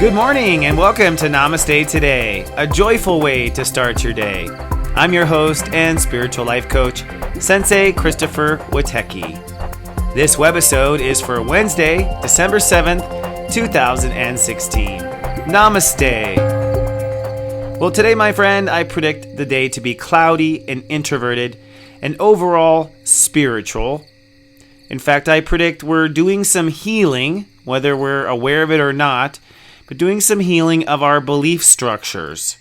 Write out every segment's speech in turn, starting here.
Good morning and welcome to Namaste Today, a joyful way to start your day. I'm your host and spiritual life coach, Sensei Christopher Witecki. This webisode is for Wednesday, December 7th, 2016. Namaste. Well, today, my friend, I predict the day to be cloudy and introverted and overall spiritual. In fact, I predict we're doing some healing, whether we're aware of it or not, but doing some healing of our belief structures.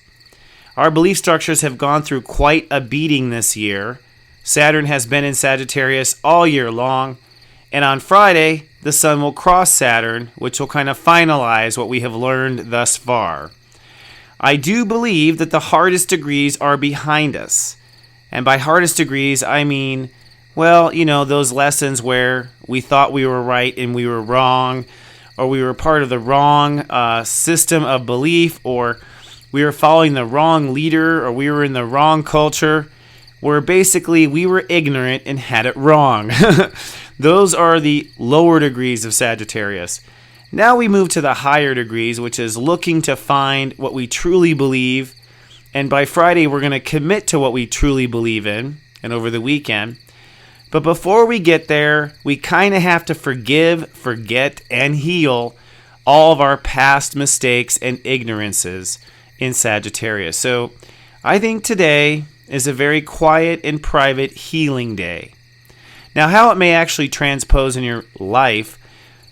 Our belief structures have gone through quite a beating this year. Saturn has been in Sagittarius all year long, and on Friday, the sun will cross Saturn, which will kind of finalize what we have learned thus far. I do believe that the hardest degrees are behind us. And by hardest degrees, I mean, those lessons where we thought we were right and we were wrong, or we were part of the wrong system of belief, or we were following the wrong leader, or we were in the wrong culture, where basically we were ignorant and had it wrong. Those are the lower degrees of Sagittarius. Now we move to the higher degrees, which is looking to find what we truly believe. And by Friday, we're going to commit to what we truly believe in, and over the weekend. But before we get there, we kind of have to forgive, forget, and heal all of our past mistakes and ignorances in Sagittarius. So I think today is a very quiet and private healing day. Now, how it may actually transpose in your life,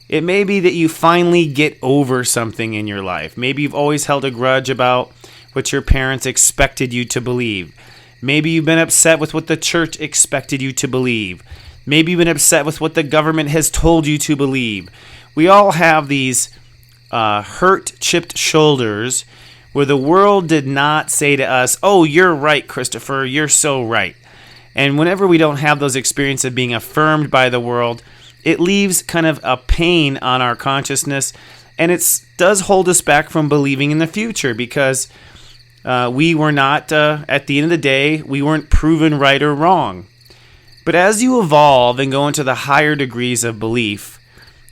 it may be that you finally get over something in your life. Maybe you've always held a grudge about what your parents expected you to believe. Maybe you've been upset with what the church expected you to believe. Maybe you've been upset with what the government has told you to believe. We all have these hurt, chipped shoulders where the world did not say to us, "Oh, you're right, Christopher, you're so right." And whenever we don't have those experiences of being affirmed by the world, it leaves kind of a pain on our consciousness, and it does hold us back from believing in the future because we were not, at the end of the day, we weren't proven right or wrong. But as you evolve and go into the higher degrees of belief,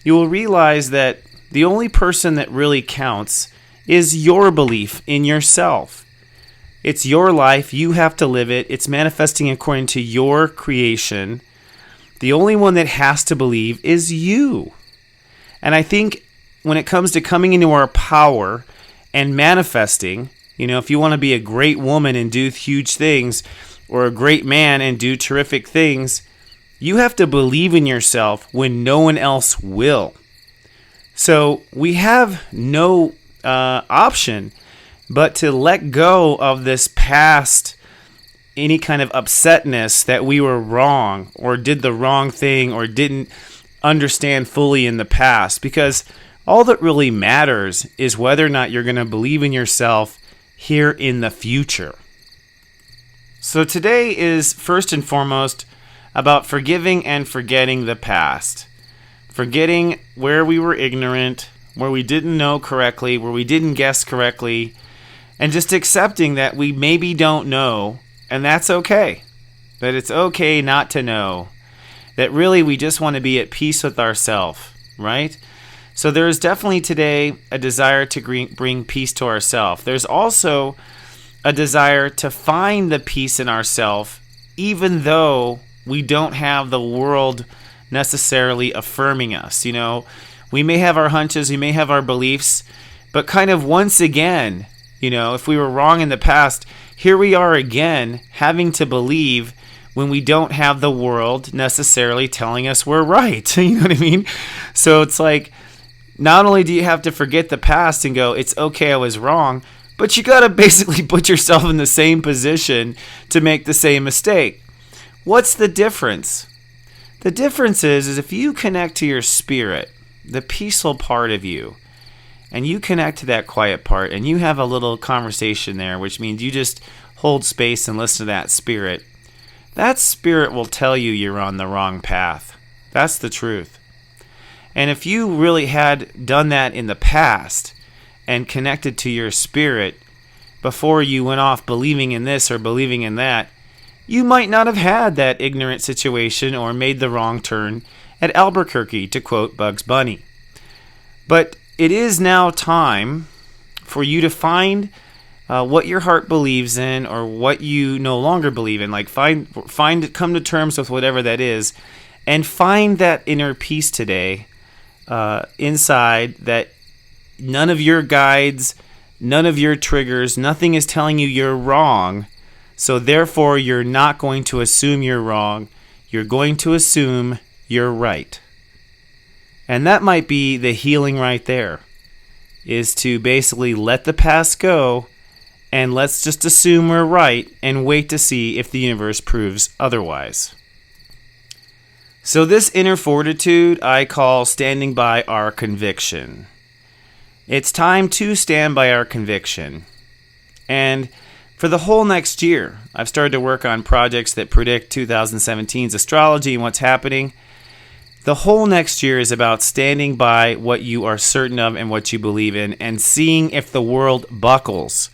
you will realize that the only person that really counts is your belief in yourself. It's your life. You have to live it. It's manifesting according to your creation. The only one that has to believe is you. And I think when it comes to coming into our power and manifesting, if you want to be a great woman and do huge things, or a great man and do terrific things, you have to believe in yourself when no one else will. So we have no option but to let go of this past, any kind of upsetness that we were wrong or did the wrong thing or didn't understand fully in the past, because all that really matters is whether or not you're going to believe in yourself here in the future. So today is first and foremost about forgiving and forgetting the past. Forgetting where we were ignorant, where we didn't know correctly, where we didn't guess correctly, and just accepting that we maybe don't know, and that's okay. That it's okay not to know. That really we just want to be at peace with ourselves, right? So there is definitely today a desire to bring peace to ourselves. There's also a desire to find the peace in ourselves, even though we don't have the world necessarily affirming us. We may have our hunches, we may have our beliefs, but kind of once again, if we were wrong in the past, here we are again having to believe when we don't have the world necessarily telling us we're right. You know what I mean? So it's like, not only do you have to forget the past and go, it's okay, I was wrong, but you got to basically put yourself in the same position to make the same mistake. What's the difference? The difference is if you connect to your spirit, the peaceful part of you, and you connect to that quiet part, and you have a little conversation there, which means you just hold space and listen to that spirit will tell you you're on the wrong path. That's the truth. And if you really had done that in the past and connected to your spirit before you went off believing in this or believing in that, you might not have had that ignorant situation or made the wrong turn at Albuquerque, to quote Bugs Bunny. But it is now time for you to find what your heart believes in, or what you no longer believe in. Like come to terms with whatever that is, and find that inner peace today inside, that none of your guides, none of your triggers, nothing is telling you you're wrong. So therefore, you're not going to assume you're wrong. You're going to assume you're right. And that might be the healing right there, is to basically let the past go, and let's just assume we're right and wait to see if the universe proves otherwise. So this inner fortitude I call standing by our conviction. It's time to stand by our conviction. And for the whole next year, I've started to work on projects that predict 2017's astrology and what's happening. The whole next year is about standing by what you are certain of and what you believe in, and seeing if the world buckles.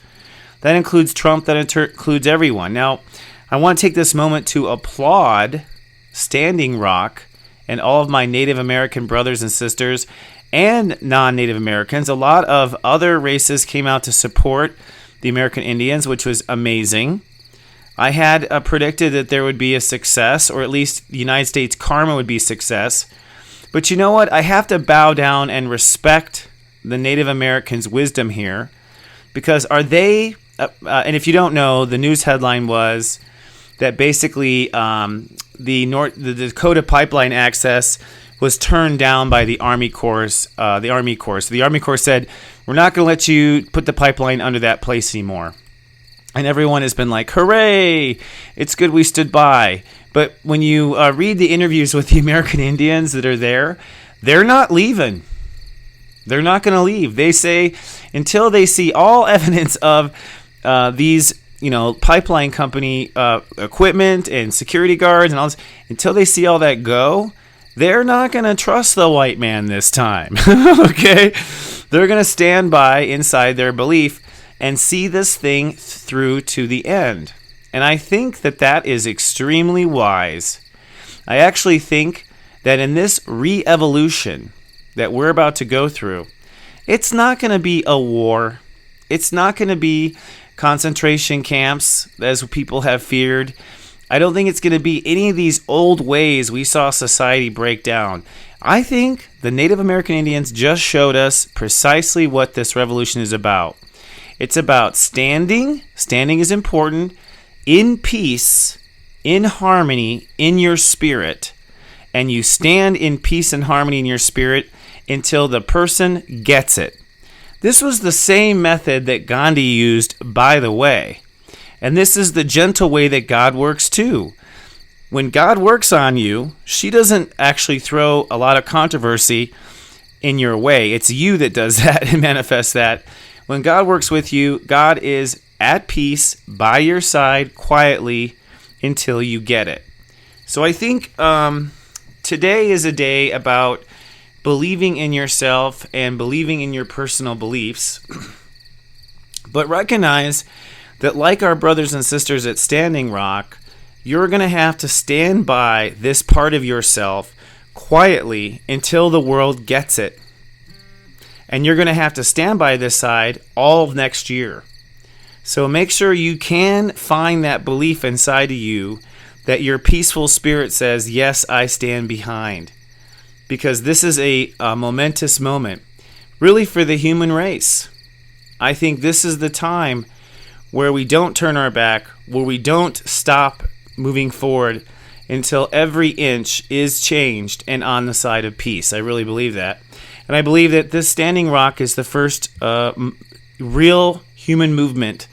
That includes Trump, that includes everyone. Now, I want to take this moment to applaud Standing Rock and all of my Native American brothers and sisters and non-Native Americans. A lot of other races came out to support the American Indians, which was amazing. I had predicted that there would be a success, or at least the United States karma would be success. But you know what? I have to bow down and respect the Native Americans' wisdom here, because are they... and if you don't know, the news headline was that basically the Dakota pipeline access was turned down by the Army Corps. So the Army Corps said, "We're not going to let you put the pipeline under that place anymore." And everyone has been like, "Hooray! It's good we stood by." But when you read the interviews with the American Indians that are there, they're not leaving. They're not going to leave. They say until they see all evidence of these, pipeline company equipment and security guards and all this, until they see all that go, they're not going to trust the white man this time. Okay? They're going to stand by inside their belief and see this thing through to the end. And I think that is extremely wise. I actually think that in this re-evolution that we're about to go through, it's not going to be a war. It's not going to be concentration camps, as people have feared. I don't think it's going to be any of these old ways we saw society break down. I think the Native American Indians just showed us precisely what this revolution is about. It's about standing. Standing is important. In peace, in harmony, in your spirit. And you stand in peace and harmony in your spirit until the person gets it. This was the same method that Gandhi used, by the way. And this is the gentle way that God works too. When God works on you, she doesn't actually throw a lot of controversy in your way. It's you that does that and manifests that. When God works with you, God is at peace by your side quietly until you get it. So I think today is a day about believing in yourself and believing in your personal beliefs. But recognize that, like our brothers and sisters at Standing Rock, you're going to have to stand by this part of yourself quietly until the world gets it. And you're going to have to stand by this side all of next year. So make sure you can find that belief inside of you that your peaceful spirit says, yes, I stand behind. Because this is a momentous moment, really, for the human race. I think this is the time where we don't turn our back, where we don't stop moving forward until every inch is changed and on the side of peace. I really believe that. And I believe that this Standing Rock is the first real human movement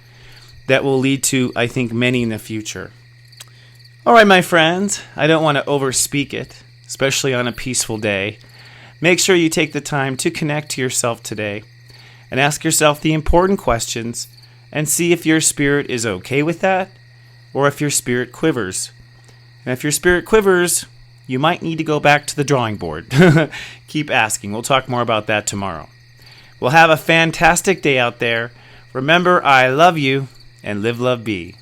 that will lead to, I think, many in the future. All right, my friends, I don't want to overspeak it, especially on a peaceful day. Make sure you take the time to connect to yourself today and ask yourself the important questions and see if your spirit is okay with that or if your spirit quivers. And if your spirit quivers, you might need to go back to the drawing board. Keep asking. We'll talk more about that tomorrow. Well, have a fantastic day out there. Remember, I love you, and live, love, be.